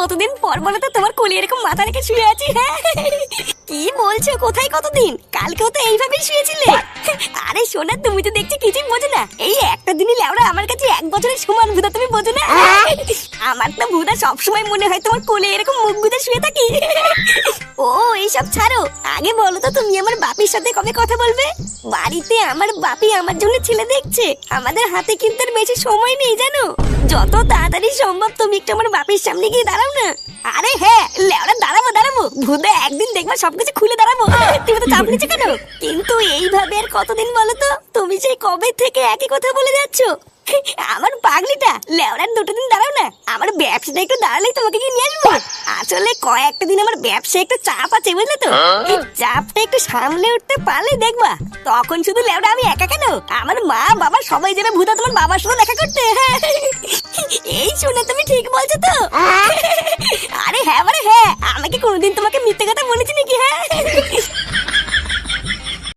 কতদিন পর বলো তো তোমার কোলে এরকম মাথা রেখে শুয়ে আছি। হ্যাঁ কি বলছো? কোথায় কতদিন? কালকেও তো এইভাবেই শুয়েছিলে। আরে সোনা, তুমি তো দেখছি কিছুই বোঝো না। এই একটা দিনই লেওড়া আমার কাছে 1 বছরের সমান। ভুদা তুমি বোঝো না? আমার তো ভুদা সবসময় মনে হয় তোমার কোলে এরকম মুখ গুঁজে শুয়ে থাকি। ও এইসব ছাড়ো, আগে বলো তো তুমি আমার বাপির সাথে কবে কথা বলবে? বাড়িতে আমার বাপি আমার জন্য ছেলে দেখছে। আমাদের হাতে কিন্তু আর বেশি সময় নেই জানো। যত তাড়াতাড়ি সম্ভব তুমি একটু আমার বাপির সামনে গিয়ে দাঁড়াও না। আরে হ্যাঁ লেওড়া, দাঁড়াবো ভুদা, একদিন দেখবা সবকিছু খুলে দাঁড়াবো। তুমি তো চাপ নিচ্ছ কেন? কিন্তু এইভাবে আর কতদিন বলো তো? তুমি সেই কবে থেকে একই কথা বলে যাচ্ছ। আমার পাগলিটা লেওড়ার 2 দিন দাঁড়াও না। আমার ব্যবসাটা একটু দাঁড়ালেই তোমাকে কি নিয়ে আসবো। আসলে কয়েকটা দিন আমার ব্যবসায় একটু চাপ আছে বুঝলে তো। এই চাপটা একটু সামলে উঠতে পারলে দেখবা তখন শুধু লেওড়া আমি একা কেন, আমার মা বাবা সবাই যাবে ভূতা তোমার বাবার সঙ্গে দেখা করতে। এই শুনে তুমি ঠিক বলছো তো? আরে হ্যাঁ মানে হ্যাঁ, আমাকে কোনোদিন তোমাকে মিথ্যে কথা বলেছি নাকি? হ্যাঁ